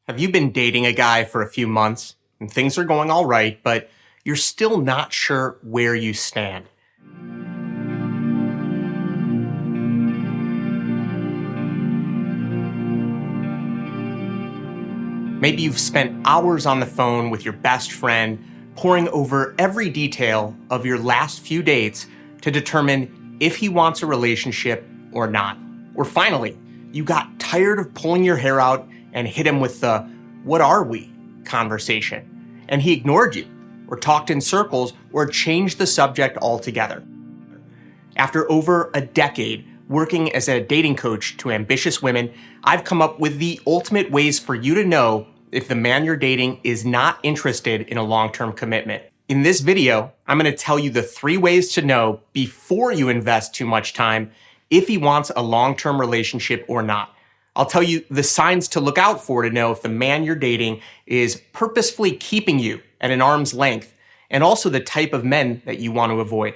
Have you been dating a guy for a few months and things are going all right, but you're still not sure where you stand? Maybe you've spent hours on the phone with your best friend, poring over every detail of your last few dates to determine if he wants a relationship or not. Or finally, you got tired of pulling your hair out and hit him with the "what are we" conversation, and he ignored you, or talked in circles, or changed the subject altogether. After over a decade working as a dating coach to ambitious women, I've come up with the ultimate ways for you to know if the man you're dating is not interested in a long-term commitment. In this video, I'm going to tell you the 3 ways to know before you invest too much time if he wants a long-term relationship or not. I'll tell you the signs to look out for to know if the man you're dating is purposefully keeping you at an arm's length, and also the type of men that you want to avoid.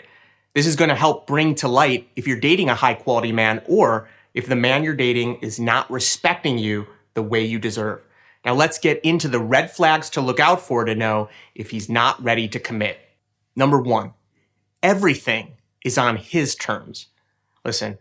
This is going to help bring to light if you're dating a high-quality man or if the man you're dating is not respecting you the way you deserve. Now let's get into the red flags to look out for to know if he's not ready to commit. Number 1, everything is on his terms. Listen,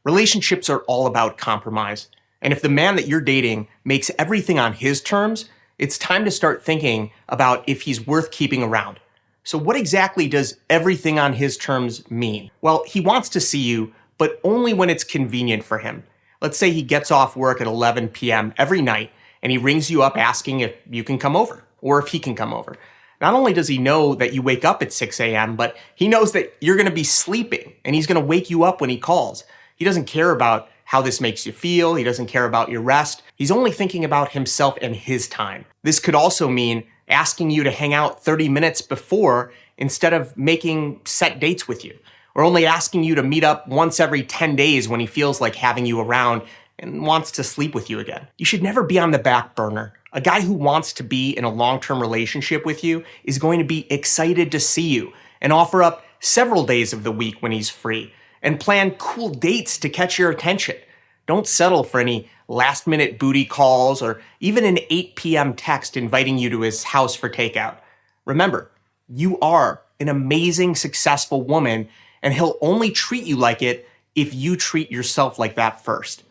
relationships are all about compromise. And if the man that you're dating makes everything on his terms, it's time to start thinking about if he's worth keeping around. So what exactly does everything on his terms mean? Well, he wants to see you, but only when it's convenient for him. Let's say he gets off work at 11 p.m. every night, and he rings you up asking if you can come over, or if he can come over. Not only does he know that you wake up at 6 a.m., but he knows that you're going to be sleeping, and he's going to wake you up when he calls. He doesn't care about how this makes you feel. He doesn't care about your rest. He's only thinking about himself and his time. This could also mean asking you to hang out 30 minutes before instead of making set dates with you, or only asking you to meet up once every 10 days when he feels like having you around and wants to sleep with you again. You should never be on the back burner. A guy who wants to be in a long-term relationship with you is going to be excited to see you and offer up several days of the week when he's free and plan cool dates to catch your attention. Don't settle for any last-minute booty calls or even an 8 p.m. text inviting you to his house for takeout. Remember, you are an amazing, successful woman, and he'll only treat you like it if you treat yourself like that first.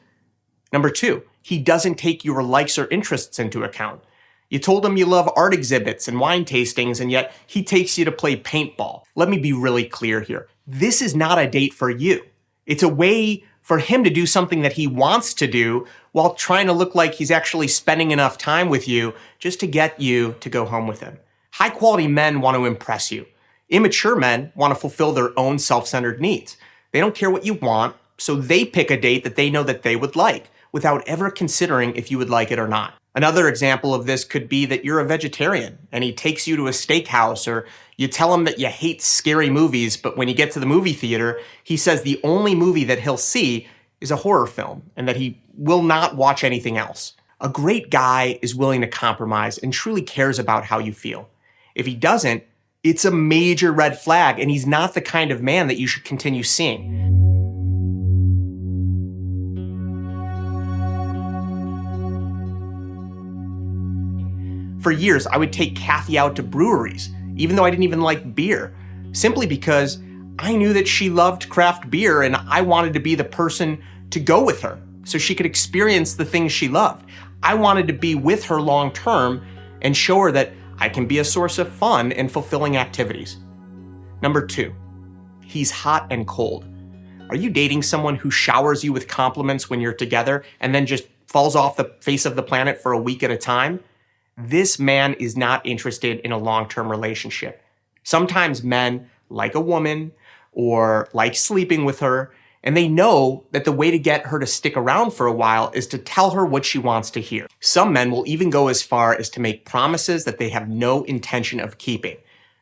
Number 2, he doesn't take your likes or interests into account. You told him you love art exhibits and wine tastings, and yet he takes you to play paintball. Let me be really clear here. This is not a date for you. It's a way for him to do something that he wants to do while trying to look like he's actually spending enough time with you just to get you to go home with him. High-quality men want to impress you. Immature men want to fulfill their own self-centered needs. They don't care what you want, so they pick a date that they know that they would like, without ever considering if you would like it or not. Another example of this could be that you're a vegetarian and he takes you to a steakhouse, or you tell him that you hate scary movies, but when you get to the movie theater, he says the only movie that he'll see is a horror film and that he will not watch anything else. A great guy is willing to compromise and truly cares about how you feel. If he doesn't, it's a major red flag, and he's not the kind of man that you should continue seeing. For years, I would take Kathy out to breweries, even though I didn't even like beer, simply because I knew that she loved craft beer and I wanted to be the person to go with her so she could experience the things she loved. I wanted to be with her long term and show her that I can be a source of fun and fulfilling activities. Number 2, he's hot and cold. Are you dating someone who showers you with compliments when you're together and then just falls off the face of the planet for a week at a time? This man is not interested in a long-term relationship. Sometimes men like a woman or like sleeping with her, and they know that the way to get her to stick around for a while is to tell her what she wants to hear. Some men will even go as far as to make promises that they have no intention of keeping.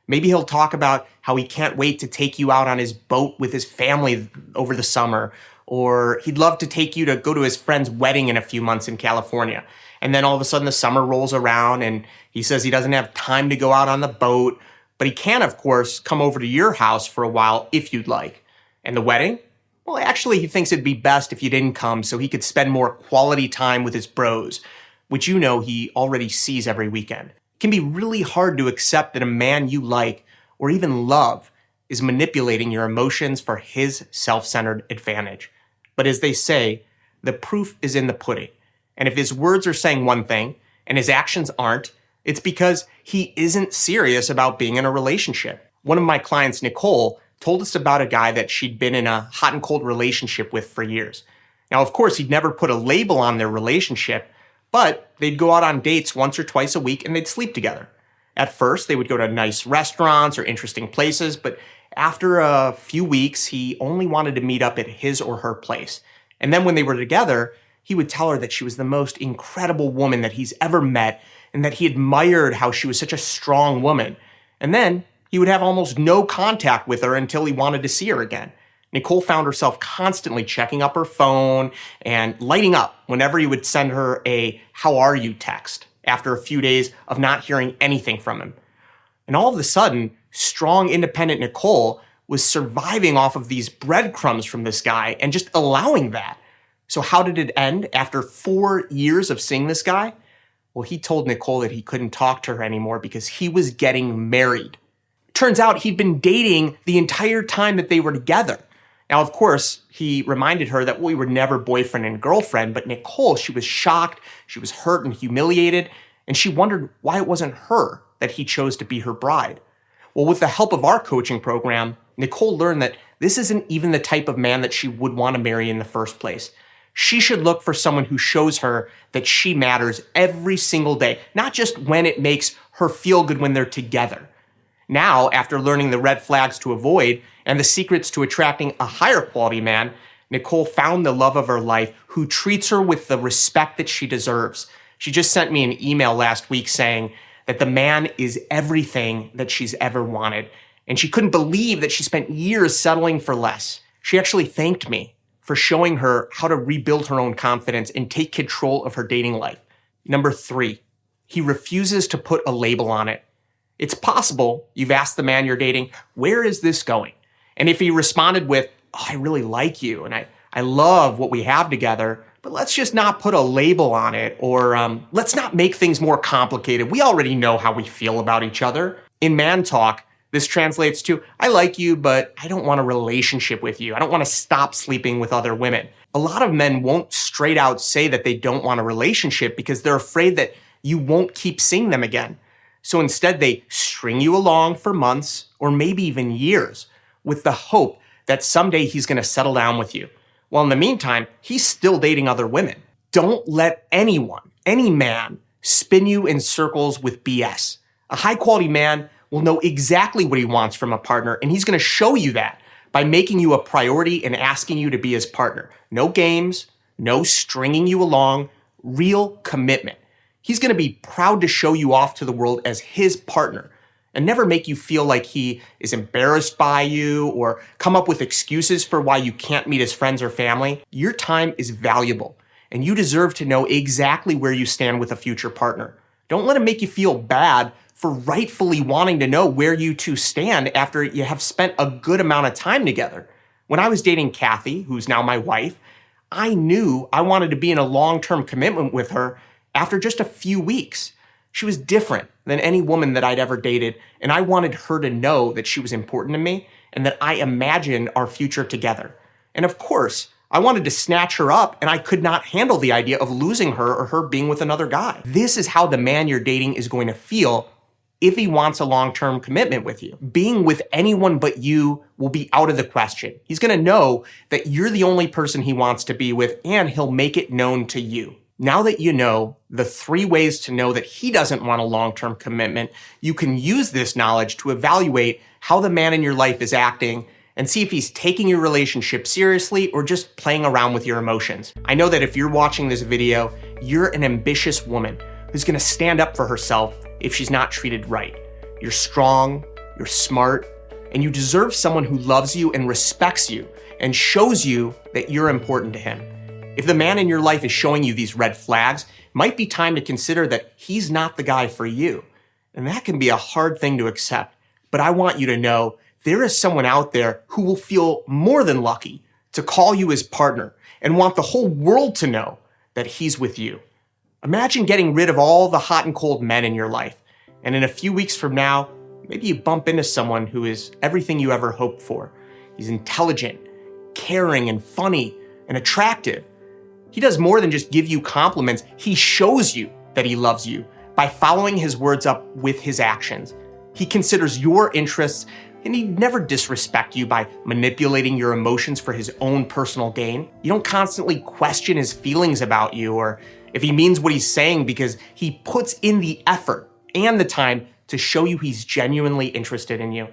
Maybe he'll talk about how he can't wait to take you out on his boat with his family over the summer, or he'd love to take you to go to his friend's wedding in a few months in California. And then all of a sudden the summer rolls around and he says he doesn't have time to go out on the boat, but he can, of course, come over to your house for a while if you'd like. And the wedding? Well, actually, he thinks it'd be best if you didn't come so he could spend more quality time with his bros. which you know he already sees every weekend. It can be really hard to accept that a man you like or even love is manipulating your emotions for his self-centered advantage. But as they say, the proof is in the pudding. And if his words are saying one thing and his actions aren't, it's because he isn't serious about being in a relationship. One of my clients, Nicole, told us about a guy that she'd been in a hot and cold relationship with for years. Now, of course, he'd never put a label on their relationship, but they'd go out on dates once or twice a week and they'd sleep together. At first, they would go to nice restaurants or interesting places, but after a few weeks, he only wanted to meet up at his or her place. And then when they were together, he would tell her that she was the most incredible woman that he's ever met and that he admired how she was such a strong woman. And then he would have almost no contact with her until he wanted to see her again. Nicole found herself constantly checking up her phone and lighting up whenever he would send her a "how are you" text after a few days of not hearing anything from him. And all of a sudden, strong, independent Nicole was surviving off of these breadcrumbs from this guy and just allowing that. So how did it end after 4 years of seeing this guy? Well, he told Nicole that he couldn't talk to her anymore because he was getting married. Turns out he'd been dating the entire time that they were together. Now, of course, he reminded her that we were never boyfriend and girlfriend, but Nicole, she was shocked, she was hurt and humiliated, and she wondered why it wasn't her that he chose to be her bride. Well, with the help of our coaching program, Nicole learned that this isn't even the type of man that she would want to marry in the first place. She should look for someone who shows her that she matters every single day, not just when it makes her feel good when they're together. Now, after learning the red flags to avoid and the secrets to attracting a higher quality man, Nicole found the love of her life who treats her with the respect that she deserves. She just sent me an email last week saying that the man is everything that she's ever wanted. And she couldn't believe that she spent years settling for less. She actually thanked me for showing her how to rebuild her own confidence and take control of her dating life. Number 3, he refuses to put a label on it. It's possible you've asked the man you're dating, "Where is this going?" And if he responded with, "Oh, I really like you and I love what we have together, but let's just not put a label on it," or "let's not make things more complicated. We already know how we feel about each other." In man talk, this translates to, "I like you, but I don't want a relationship with you. I don't want to stop sleeping with other women." A lot of men won't straight out say that they don't want a relationship because they're afraid that you won't keep seeing them again. So instead, they string you along for months or maybe even years with the hope that someday he's going to settle down with you. While in the meantime, he's still dating other women. Don't let anyone, any man, spin you in circles with BS. A high-quality man will know exactly what he wants from a partner, and he's going to show you that by making you a priority and asking you to be his partner. No games, no stringing you along, real commitment. He's going to be proud to show you off to the world as his partner and never make you feel like he is embarrassed by you or come up with excuses for why you can't meet his friends or family. Your time is valuable, and you deserve to know exactly where you stand with a future partner. Don't let him make you feel bad for rightfully wanting to know where you two stand after you have spent a good amount of time together. When I was dating Kathy, who's now my wife, I knew I wanted to be in a long-term commitment with her after just a few weeks. She was different than any woman that I'd ever dated, and I wanted her to know that she was important to me and that I imagined our future together. And of course, I wanted to snatch her up, and I could not handle the idea of losing her or her being with another guy. This is how the man you're dating is going to feel if he wants a long-term commitment with you. Being with anyone but you will be out of the question. He's going to know that you're the only person he wants to be with, and he'll make it known to you. Now that you know the 3 ways to know that he doesn't want a long-term commitment, you can use this knowledge to evaluate how the man in your life is acting and see if he's taking your relationship seriously or just playing around with your emotions. I know that if you're watching this video, you're an ambitious woman who's going to stand up for herself if she's not treated right. You're strong, you're smart, and you deserve someone who loves you and respects you and shows you that you're important to him. If the man in your life is showing you these red flags, it might be time to consider that he's not the guy for you. And that can be a hard thing to accept. But I want you to know there is someone out there who will feel more than lucky to call you his partner and want the whole world to know that he's with you. Imagine getting rid of all the hot and cold men in your life, and in a few weeks from now, maybe you bump into someone who is everything you ever hoped for. He's intelligent, caring, and funny, and attractive. He does more than just give you compliments. He shows you that he loves you by following his words up with his actions. He considers your interests, and he'd never disrespect you by manipulating your emotions for his own personal gain. You don't constantly question his feelings about you or if he means what he's saying, because he puts in the effort and the time to show you he's genuinely interested in you.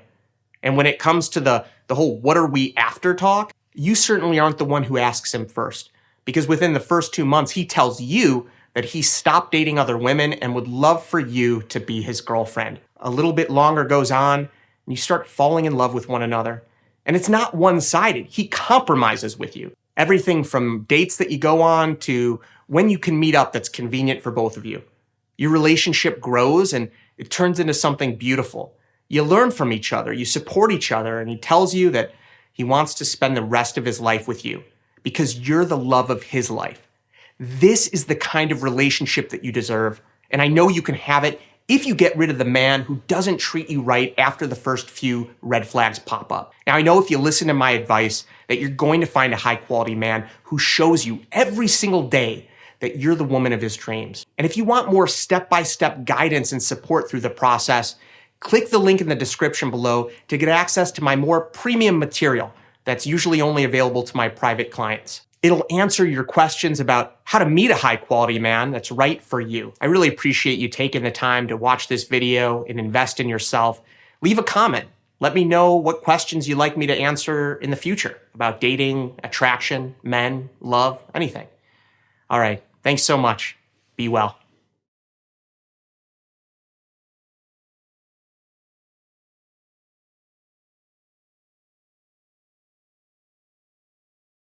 And when it comes to the whole what are we after talk, you certainly aren't the one who asks him first, because within the first 2 months, he tells you that he stopped dating other women and would love for you to be his girlfriend. A little bit longer goes on, and you start falling in love with one another. And it's not one-sided. He compromises with you. Everything from dates that you go on to when you can meet up that's convenient for both of you. Your relationship grows and it turns into something beautiful. You learn from each other, you support each other, and he tells you that he wants to spend the rest of his life with you because you're the love of his life. This is the kind of relationship that you deserve, and I know you can have it if you get rid of the man who doesn't treat you right after the first few red flags pop up. Now, I know if you listen to my advice that you're going to find a high-quality man who shows you every single day that you're the woman of his dreams. And if you want more step-by-step guidance and support through the process, click the link in the description below to get access to my more premium material that's usually only available to my private clients. It'll answer your questions about how to meet a high-quality man that's right for you. I really appreciate you taking the time to watch this video and invest in yourself. Leave a comment. Let me know what questions you'd like me to answer in the future about dating, attraction, men, love, anything. All right. Thanks so much. Be well.